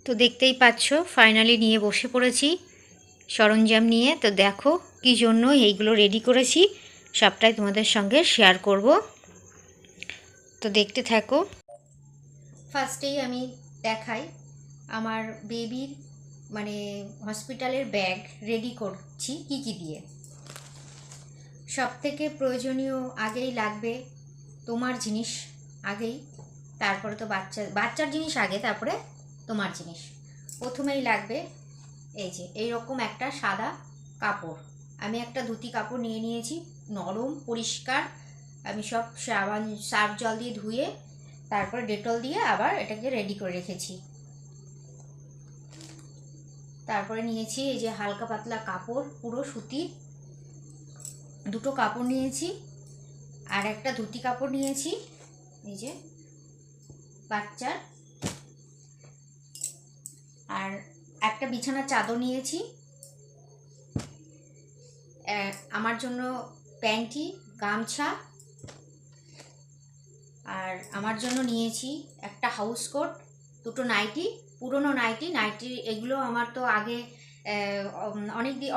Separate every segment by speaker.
Speaker 1: তো দেখতেই পাচ্ছ ফাইনালি নিয়ে বসে পড়েছি সরঞ্জাম নিয়ে। তো দেখো কি জন্য এইগুলো রেডি করেছি সবটাই তোমাদের সঙ্গে শেয়ার করব। তো দেখতে থাকো। ফার্স্টেই আমি দেখাই আমার বেবির মানে হসপিটালের ব্যাগ রেডি করছি কি কি দিয়ে। সব থেকে প্রয়োজনীয় আগেই লাগবে তোমার জিনিস আগেই, তারপরে তো বাচ্চার জিনিস আগে, তারপরে তোমার জিনিস। প্রথমেই লাগবে এই যে এইরকম একটা সাদা কাপড়। আমি একটা ধুতি কাপড় নিয়ে নিয়েছি, নরম পরিষ্কার। আমি সব সাবান সার্ফ জল দিয়ে ধুয়ে তারপরে ডেটল দিয়ে আবার এটাকে রেডি করে রেখেছি। তারপরে নিয়েছি এই যে হালকা পাতলা কাপড়, পুরো সুতির দুটো কাপড় নিয়েছি, আর একটা ধুতি কাপড় নিয়েছি এই যে বাচ্চার, আর একটা বিছানার চাদর নিয়েছি, আমার জন্য প্যান্টি গামছা, আর আমার জন্য নিয়েছি একটা হাউস কোট, দুটো নাইটি, পুরনো নাইটি। এগুলো আমার তো আগে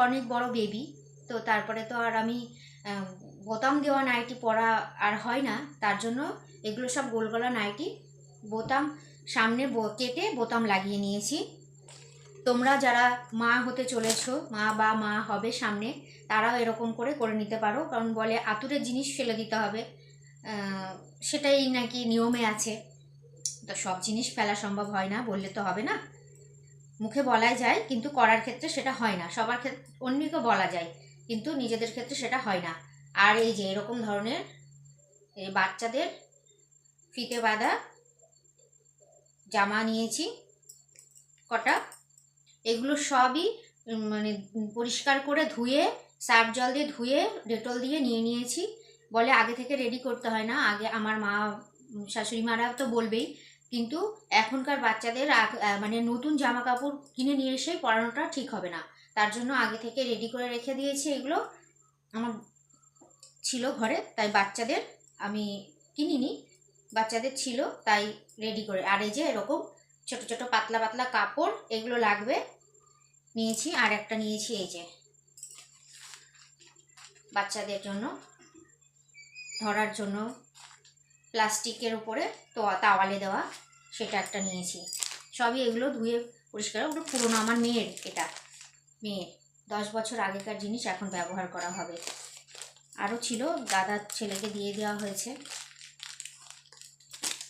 Speaker 1: অনেক বড় বেবি, তো তারপরে তো আর আমি বোতাম দেওয়া নাইটি পরা আর হয় না, তার জন্য এগুলো সব গোল গলা নাইটি, বোতাম সামনে কেটে বোতাম লাগিয়ে নিয়েছি। তোমরা যারা মা হতে চলেছো, মা হবে সামনে, তারাও এরকম করে নিতে পারো, কারণ বলে আতুরের জিনিস ফেলে দিতে হবে, সেটাই নাকি নিয়মে আছে। তো সব জিনিস ফেলা সম্ভব হয় না, বললে তো হবে না, মুখে বলাই যায় কিন্তু করার ক্ষেত্রে সেটা হয় না। সবার ক্ষেত্রে অন্যকে বলা যায় কিন্তু নিজেদের ক্ষেত্রে সেটা হয় না। আর এই যে এরকম ধরনের এই বাচ্চাদের ফিতে বাঁধা জামা নিয়েছি কটা, এগুলো সবই মানে পরিষ্কার করে ধুয়ে সার্ফ জল দিয়ে ধুয়ে ডেটল দিয়ে নিয়েছি। বলে আগে থেকে রেডি করতে হয় না, আগে আমার মা শাশুড়ি মারা তো বলবেই, কিন্তু এখনকার বাচ্চাদের মানে নতুন জামা কাপড় কিনে নিয়ে এসে পরানোটা ঠিক হবে না, তার জন্য আগে থেকে রেডি করে রেখে দিয়েছি। এগুলো আমার ছিল ঘরে, তাই বাচ্চাদের আমি কিনিনি, বাচ্চাদের ছিল তাই রেডি করে। আর এই যে এরকম ছোট ছোট পাতলা পাতলা কাপড় এগুলো লাগবে নিয়েছি, আর একটা নিয়েছি এই যে বাচ্চাদের জন্য ধরার জন্য প্লাস্টিকের উপরে তো তাওয়ালে দেওয়া, সেটা একটা নিয়েছি। সবই এগুলো ধুয়ে পরিষ্কার, ওগুলো পুরোনো, আমার মেয়ের, এটা মেয়ের 10 বছর আগেকার জিনিস এখন ব্যবহার করা হবে। আরও ছিল, দাদার ছেলেকে দিয়ে দেওয়া হয়েছে।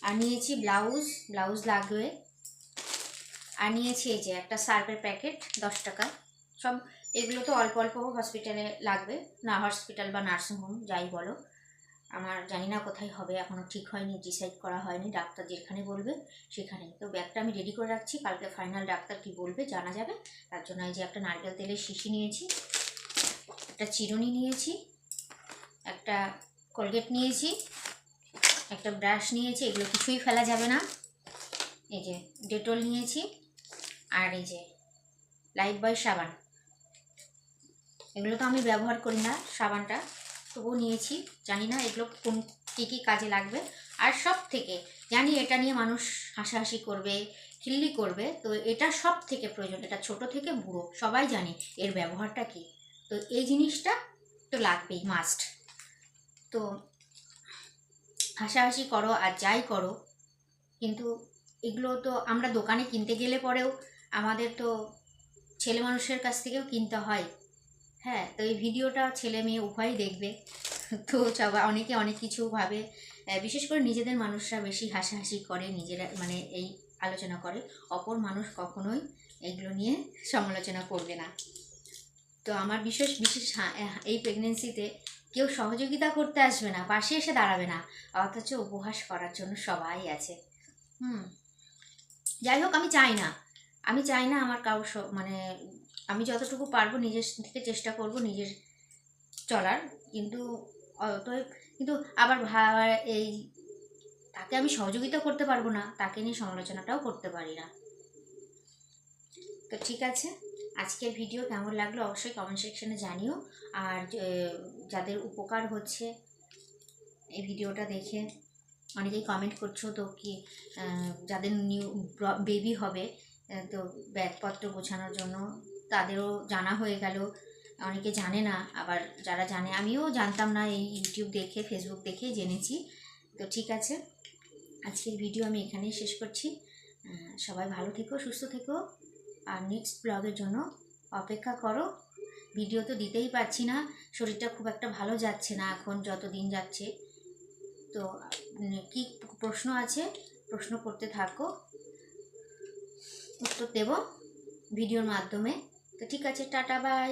Speaker 1: আর নিয়েছি ব্লাউজ লাগবে। আর নিয়েছি এই যে একটা সার্ফের প্যাকেট 10 টাকা। সব এগুলো তো অল্প অল্প হসপিটালে লাগবে, না হসপিটাল বা নার্সিংহোম যাই বলো, আমার জানি না কোথায় হবে, এখনও ঠিক হয়নি, ডিসাইড করা হয়নি, ডাক্তার যেখানে বলবে সেখানে। তো ব্যাগটা আমি রেডি করে রাখছি, কালকে ফাইনাল ডাক্তার কি বলবে জানা যাবে, তার জন্য এই যে একটা নারকেল তেলের শিশি নিয়েছি, একটা চিরুনি নিয়েছি, একটা কোলগেট নিয়েছি, একটা ব্রাশ নিয়েছি, এগুলো কিছুই ফেলা যাবে না। এই যে ডেটল নিয়েছি, আর এই যে লাইফবয় সাবান, এগুলো তো আমি ব্যবহার করি না সাবানটা, তবুও নিয়েছি, জানি না এগুলো কোন কী কাজে লাগবে। আর সব থেকে জানি এটা নিয়ে মানুষ হাসাহাসি করবে, খিল্লি করবে, তো এটা সব থেকে প্রয়োজন, এটা ছোট থেকে বুড়ো সবাই জানে এর ব্যবহারটা কী, তো এই জিনিসটা তো লাগবেই, মাস্ট। তো হাসাহাসি করো আর যাই করো, কিন্তু এগুলো তো আমরা দোকানে কিনতে গেলে পরেও আমাদের তো ছেলে মানুষের কাছ থেকেও কিনতে হয়। হ্যাঁ, তো এই ভিডিওটা ছেলে মেয়ে উভয়ই দেখবে, তো সবাই অনেকে অনেক কিছু ভাবে, বিশেষ করে নিজেদের মানুষরা বেশি হাসাহাসি করে, নিজেরা মানে এই আলোচনা করে, অপর মানুষ কখনোই এগুলো নিয়ে সমালোচনা করবে না। তো আমার বিশেষ এই প্রেগনেন্সিতে কেউ সহযোগিতা করতে আসবে না, পাশে এসে দাঁড়াবে না, অথচ উপহাস করার জন্য সবাই আছে। যাই হোক, আমি চাই না আমার কারোর মানে আমি যতটুকু পারবো নিজের থেকে চেষ্টা করব নিজের চলার, কিন্তু অতএব কিন্তু আবার এই তাকে আমি সহযোগিতা করতে পারবো না, তাকে নিয়ে সমালোচনাটাও করতে পারি না। তো ঠিক আছে, আজকের ভিডিও কেমন লাগলো অবশ্যই কমেন্ট সেকশনে জানিও। আর যাদের উপকার হচ্ছে এই ভিডিওটা দেখে, অনেকেই কমেন্ট করছো তো কি যাদের নিউ বেবি হবে তো ব্যাগপত্র গোছানোর জন্য তাদেরও জানা হয়ে গেল। অনেকে জানে না, আবার যারা জানে, আমিও জানতাম না, এই ইউটিউব দেখে ফেসবুক দেখে জেনেছি। তো ঠিক আছে, আজকের ভিডিও আমি এখানেই শেষ করছি। সবাই ভালো থেকো, সুস্থ থেকো, আর নেক্সট ব্লগের জন্য অপেক্ষা করো। ভিডিও তো দিতেই পারছি না, শরীরটা খুব একটা ভালো যাচ্ছে না এখন যত দিন যাচ্ছে। তো কি প্রশ্ন আছে, প্রশ্ন করতে থাকো, উত্তর দেব ভিডিওর মাধ্যমে। তো ঠিক আছে, টাটা, বাই।